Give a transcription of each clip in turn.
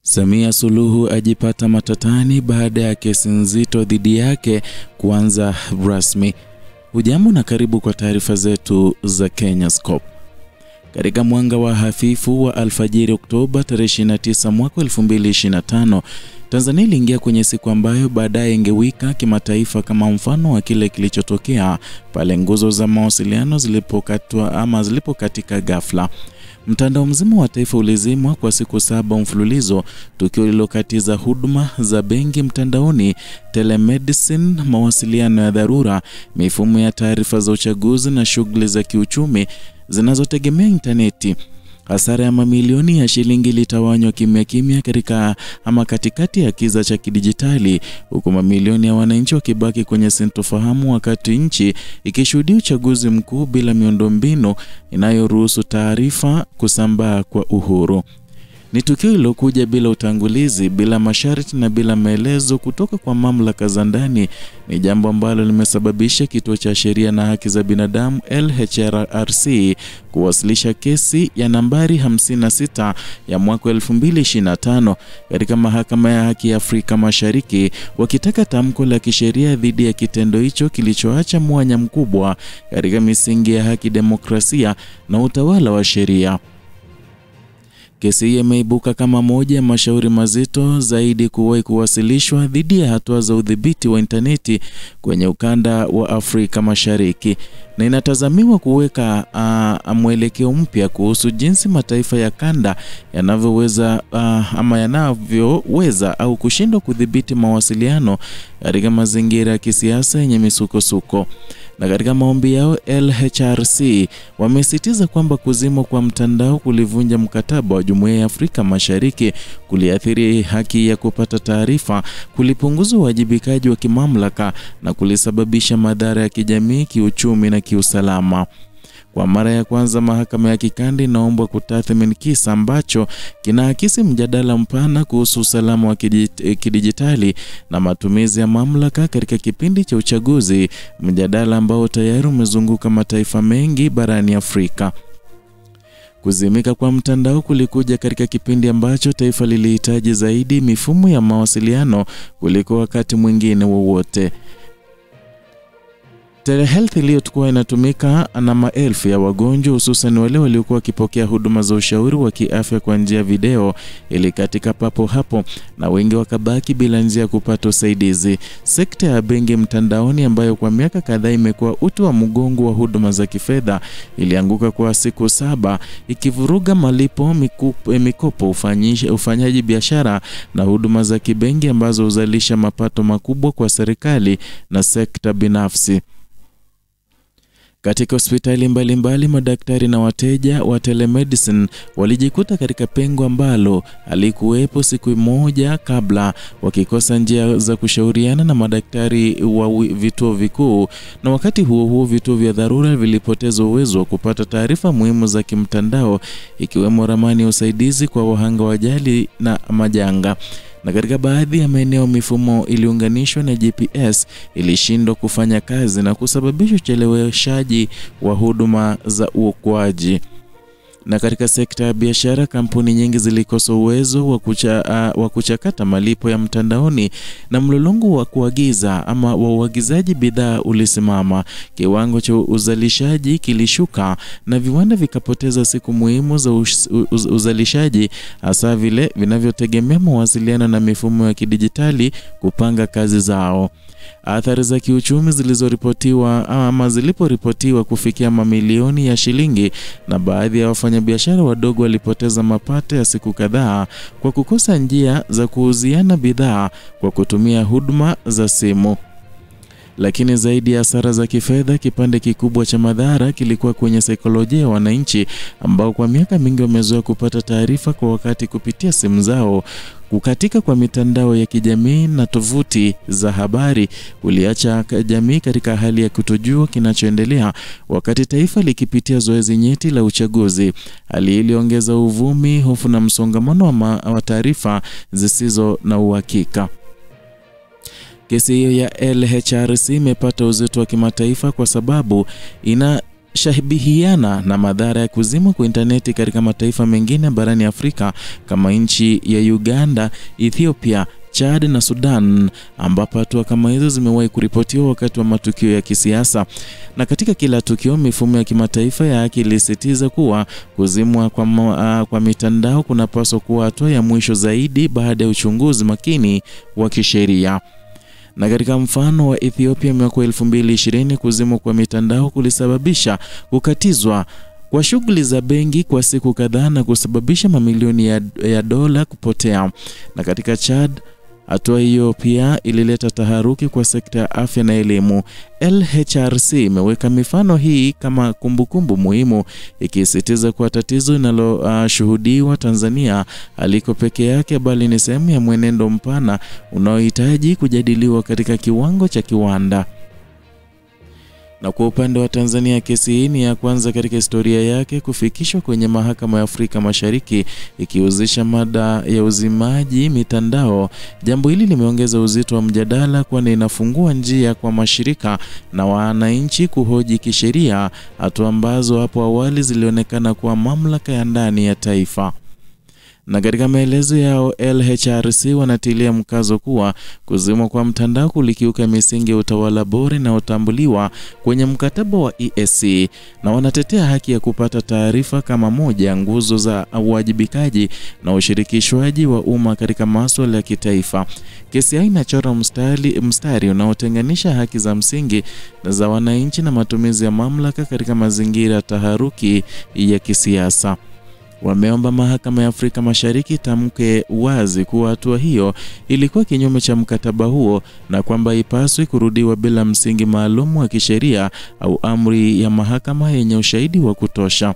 Samia Suluhu ajipata matatani baada ya kesi nzito dhidi yake kuanza rasmi. Hujambo na karibu kwa taarifa zetu za Kenyascope. Katika mwanga wa hafifu wa alfajiri Oktoba tarehe 29 mwaka 2025, Tanzania iliingia kwenye siku ambayo baadaye ingewika kimataifa kama mfano wa kile kilichotokea pale nguzo za mawasiliano zilipokatika ghafla. Mtandao mzima wa taifa ulizimwa kwa siku 7 mfululizo, tukio lilokatiza huduma za benki mtandaoni, telemedicine, mawasiliano ya dharura, mifumo ya taarifa za uchaguzi na shughuli za kiuchumi zinazotegemea interneti. Hasara ya mamilioni ya shilingi ilitawanywa kimya katikati ya kiza cha kidijitali, huku mamilioni ya wananchi wakibaki kwenye sintofahamu wakati nchi ikishuhudia uchaguzi mkuu bila miundombinu inayoruhusu taarifa kusambaa kwa uhuru. Ni tukio lilokuja bila utangulizi, bila masharti na bila maelezo kutoka kwa mamlaka za ndani. Ni jambo ambalo limesababisha Kituo cha Sheria na Haki za Binadamu LHRC kuwasilisha kesi ya nambari 56 ya mwaka 2025 katika Mahakama ya Haki ya Afrika Mashariki, wakitaka tamko la kisheria dhidi ya kitendo hicho kilichoacha mwanya mkubwa katika misingi ya haki, demokrasia na utawala wa sheria. Kesi hii imeibuka kama moja ya mashauri mazito zaidi kuwahi kuwasilishwa dhidi ya hatua za udhibiti wa interneti kwenye ukanda wa Afrika Mashariki, na inatazamiwa kuweka mwelekeo mpya kuhusu jinsi mataifa ya kanda yanavyoweza au kushindwa kudhibiti mawasiliano katika mazingira ya kisiasa yenye misukosuko. Na katika maombi yao, LHRC wamesisitiza kwamba kuzimwa kwa mtandao kulivunja mkataba wa Jumuiya ya Afrika Mashariki, kuliathiri haki ya kupata taarifa, kulipunguza uwajibikaji wa kimamlaka na kulisababisha madhara ya kijamii, kiuchumi na kiusalama. Kwa mara ya kwanza, mahakama ya kikanda inaombwa kutathmini kisa ambacho kinaakisi mjadala mpana kuhusu usalama wa kidijitali na matumizi ya mamlaka katika kipindi cha uchaguzi, mjadala ambao tayari umezunguka mataifa mengi barani Afrika. Kuzimika kwa mtandao kulikuja katika kipindi ambacho taifa lilihitaji zaidi mifumo ya mawasiliano kuliko wakati mwingine wowote. Telehealth iliyokuwa inatumika na maelfu ya wagonjwa, hususan wale waliokuwa wakipokea huduma za ushauri wa kiafya kwa njia ya video, ilikatika papo hapo na wengi wakabaki bila njia ya kupata usaidizi. Sekta ya benki mtandaoni, ambayo kwa miaka kadhaa imekuwa uti wa mgongo wa huduma za kifedha, ilianguka kwa siku 7, ikivuruga malipo, mikopo, ufanyaji biashara na huduma za kibenki ambazo huzalisha mapato makubwa kwa serikali na sekta binafsi. Katika hospitali mbalimbali, madaktari na wateja wa telemedicine walijikuta katika pengo ambalo halikuwepo siku moja kabla, wakikosa njia za kushauriana na madaktari wa vituo vikuu, na wakati huo vituo vya dharura vilipoteza uwezo wa kupata taarifa muhimu za kimtandao, ikiwemo ramani ya usaidizi kwa wahanga wa ajali na majanga. Na katika baadhi ya maeneo, mifumo iliunganishwa na GPS ilishindwa kufanya kazi na kusababisha ucheleweshaji wa huduma za uokoaji. Na katika sekta ya biashara, kampuni nyingi zilikosa uwezo wa kuchakata malipo ya mtandaoni, na mlolongo wa kuagiza wa uagizaji bidhaa ulisimama. Kiwango cha uzalishaji kilishuka na viwanda vikapoteza siku muhimu za uzalishaji, hasa vile vinavyotegemea mawasiliano na mifumo ya kidijitali kupanga kazi zao. Athari za kiuchumi ziliporipotiwa kufikia mamilioni ya shilingi, na baadhi ya wafanyabiashara wadogo walipoteza mapato ya siku kadhaa kwa kukosa njia za kuuziana bidhaa kwa kutumia huduma za simu. Lakini zaidi ya hasara za kifedha, kipande kikubwa cha madhara kilikuwa kwenye saikolojia ya wananchi, ambao kwa miaka mingi wamezoea kupata taarifa kwa wakati kupitia simu zao. Kukatika kwa mitandao ya kijamii na tovuti za habari uliacha jamii katika hali ya kutojua kinachoendelea wakati taifa likipitia zoezi nyeti la uchaguzi. Hali iliongeza uvumi, hofu na msongamano wa taarifa zisizo na uhakika. Kesi hiyo ya LHRC imepata uzito wa kimataifa kwa sababu inashabihiana na madhara ya kuzimwa kwa interneti katika mataifa mengine barani Afrika kama nchi ya Uganda, Ethiopia, Chad na Sudan, ambapo hatua kama hizo zimewahi kuripotiwa wakati wa matukio ya kisiasa. Na katika kila tukio, mifumo ya kimataifa ya haki ilisisitiza kuwa kuzimwa kwa mitandao kunapaswa kuwa hatua ya mwisho zaidi baada ya uchunguzi makini wa kisheria. Na katika mfano wa Ethiopia mwaka 2020, kuzimwa kwa mitandao kulisababisha kukatizwa kwa shughuli za benki kwa siku kadhaa na kusababisha mamilioni ya dola kupotea. Na katika Chad, hatua hiyo pia ilileta taharuki kwa sekta ya afya na elimu. LHRC imeweka mifano hii kama kumbukumbu muhimu, ikisisitiza kwa tatizo linaloshuhudiwa Tanzania aliko peke yake, bali ni sehemu ya mwenendo mpana unaohitaji kujadiliwa katika kiwango cha kiwanda. Na kwa upande wa Tanzania, kesi hii ni ya kwanza katika historia yake kufikishwa kwenye mahakama ya Afrika Mashariki, ikihusisha mada ya uzimaji mitandao. Jambo hili limeongeza uzito wa mjadala, kwani inafungua njia kwa mashirika na wananchi kuhoji kisheria hatua ambazo hapo awali zilionekana kuwa mamlaka ya ndani ya taifa. Na katika maelezo yao, LHRC wanatilia mkazo kuwa kuzimwa kwa mtandao kulikiuka misingi ya utawala bora na utambuliwa kwenye mkataba wa EAC, na wanatetea haki ya kupata taarifa kama moja ya nguzo za uwajibikaji na ushirikishwaji wa umma katika masuala ya kitaifa. Kesi hii inachora mstari unaotenganisha haki za msingi za wananchi na matumizi ya mamlaka katika mazingira taharuki ya kisiasa. Wameomba mahakama ya Afrika Mashariki tamke wazi kuwa hatua hiyo ilikuwa kinyume cha mkataba huo na kwamba ipaswi kurudiwa bila msingi maalum wa kisheria au amri ya mahakama yenye ushahidi wa kutosha.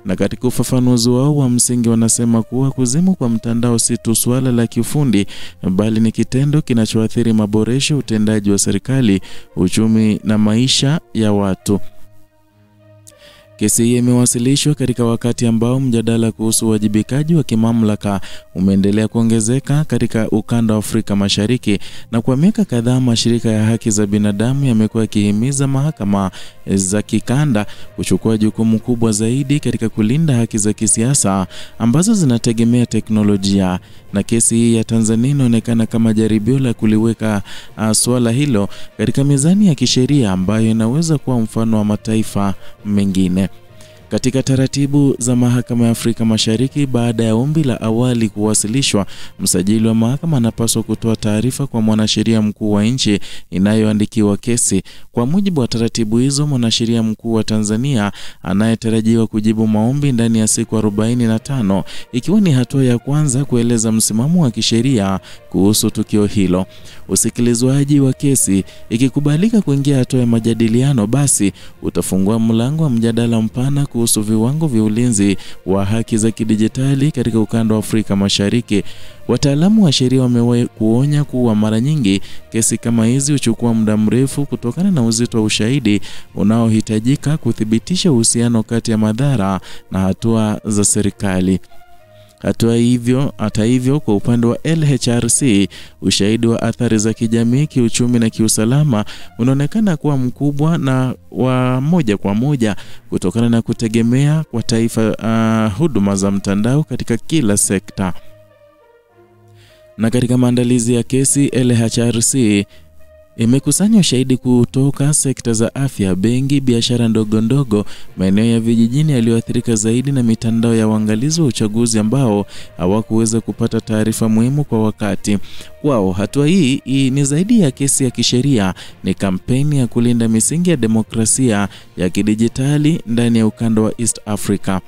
Na katika ufafanuzi wao wa msingi wanasema kuwa kuzimwa kwa mtandao si tu swala la kiufundi, bali ni kitendo kinachoathiri maboresho utendaji wa serikali, uchumi na maisha ya watu. Kesi hii imewasilishwa katika wakati ambao mjadala kuhusu uwajibikaji wa kimamlaka umeendelea kuongezeka katika ukanda wa Afrika Mashariki, na kwa miaka kadhaa mashirika ya haki za binadamu yamekuwa yakihimiza mahakama za kikanda kuchukua jukumu kubwa zaidi katika kulinda haki za kisiasa ambazo zinategemea teknolojia. Na kesi hii ya Tanzania inaonekana kama jaribio la kuliweka swala hilo katika mizani ya kisheria ambayo inaweza kuwa mfano wa mataifa mengine. Katika taratibu za mahakama ya Afrika Mashariki, baada ya ombi la awali kuwasilishwa, msajili wa mahakama anapaswa kutoa taarifa kwa mwanasheria mkuu wa nchi inayoandikiwa kesi. Kwa mujibu wa taratibu hizo, mwanasheria mkuu wa Tanzania anayetarajiwa kujibu maombi ndani ya siku 45, ikiwa ni hatua ya kwanza kueleza msimamo wa kisheria kuhusu tukio hilo. Usikilizwaji wa kesi ikikubalika kuingia hatua ya majadiliano, basi utafungua mlango wa mjadala mpana kuhusu viwango vya ulinzi wa haki za kidijitali katika ukanda wa Afrika Mashariki. Wataalamu wa sheria wamewahi kuonya kuwa mara nyingi kesi kama hizi huchukua muda mrefu kutokana na uzito wa ushahidi unaohitajika kuthibitisha uhusiano kati ya madhara na hatua za serikali. Hata hivyo, kwa upande wa LHRC, ushahidi wa athari za kijamii, kiuchumi na kiusalama unaonekana kuwa mkubwa na wa moja kwa moja kutokana na kutegemea kwa taifa huduma za mtandao katika kila sekta. Na katika maandalizi ya kesi, LHRC imekusanya ushahidi kutoka sekta za afya, benki, biashara ndogo ndogo, maeneo ya vijijini yaliyoathirika zaidi na mitandao ya uangalizi wa uchaguzi ambao hawakuweza kupata taarifa muhimu kwa wakati. Wao, hatua hii ni zaidi ya kesi ya kisheria, ni kampeni ya kulinda misingi ya demokrasia ya kidijitali ndani ya ukanda wa East Africa.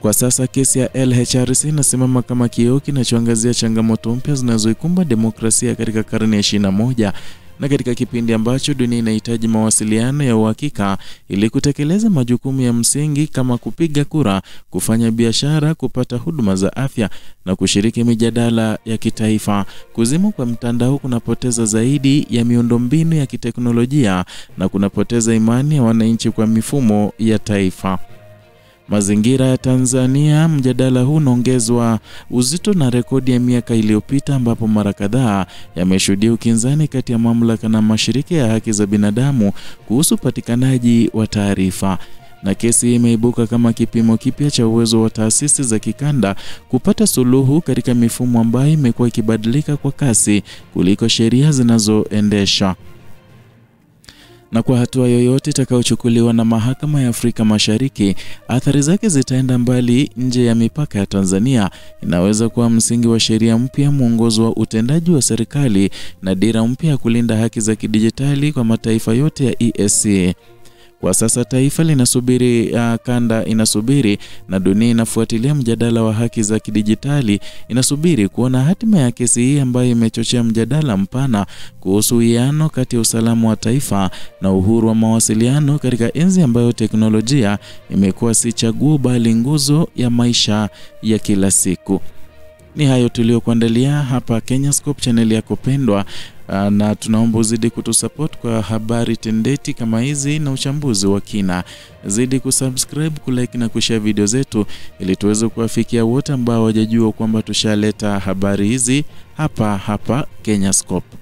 Kwa sasa kesi ya LHRC inasimama kama kioo kinachoangazia changamoto mpya zinazoikumba demokrasia katika karne ya 21, na katika kipindi ambacho dunia inahitaji mawasiliano ya uhakika ili kutekeleza majukumu ya msingi kama kupiga kura, kufanya biashara, kupata huduma za afya na kushiriki mijadala ya kitaifa. Kuzimwa kwa mtandao kunapoteza zaidi ya miundombinu ya kiteknolojia na kunapoteza imani ya wananchi kwa mifumo ya taifa. mazingira ya Tanzania. Mjadala huu unaongezwa uzito na rekodi ya miaka iliyopita ambapo mara kadhaa yameshuhudia ukinzani kati ya mamlaka na mashirika ya haki za binadamu kuhusu upatikanaji wa taarifa. Na kesi imeibuka kama kipimo kipya cha uwezo wa taasisi za kikanda kupata suluhu katika mifumo ambayo imekuwa ikibadilika kwa kasi kuliko sheria zinazoendesha. Na kwa hatua yoyote itakayochukuliwa na mahakama ya Afrika Mashariki, athari zake zitaenda mbali nje ya mipaka ya Tanzania. Inaweza kuwa msingi wa sheria mpya, mwongozo wa utendaji wa serikali na dira mpya ya kulinda haki za kidijitali kwa mataifa yote ya EAC. Kwa sasa taifa linasubiri, kanda inasubiri na dunia inafuatilia mjadala wa haki za kidijitali. Inasubiri kuona hatima ya kesi hii ambayo imechochea mjadala mpana kuhusu uwiano kati ya usalama wa taifa na uhuru wa mawasiliano katika enzi ambayo teknolojia imekuwa si chaguo bali nguzo ya maisha ya kila siku. Ni hayo tuliokuandalia hapa Kenyascope, channel yako pendwa, na tunaomba uzidi kutusupport kwa habari tendeti kama hizi na uchambuzi wa kina. Zidi kusubscribe, kulike na kushare video zetu ili tuweze kuwafikia wote ambao hawajajua kwamba tushaleta habari hizi hapa Kenyascope.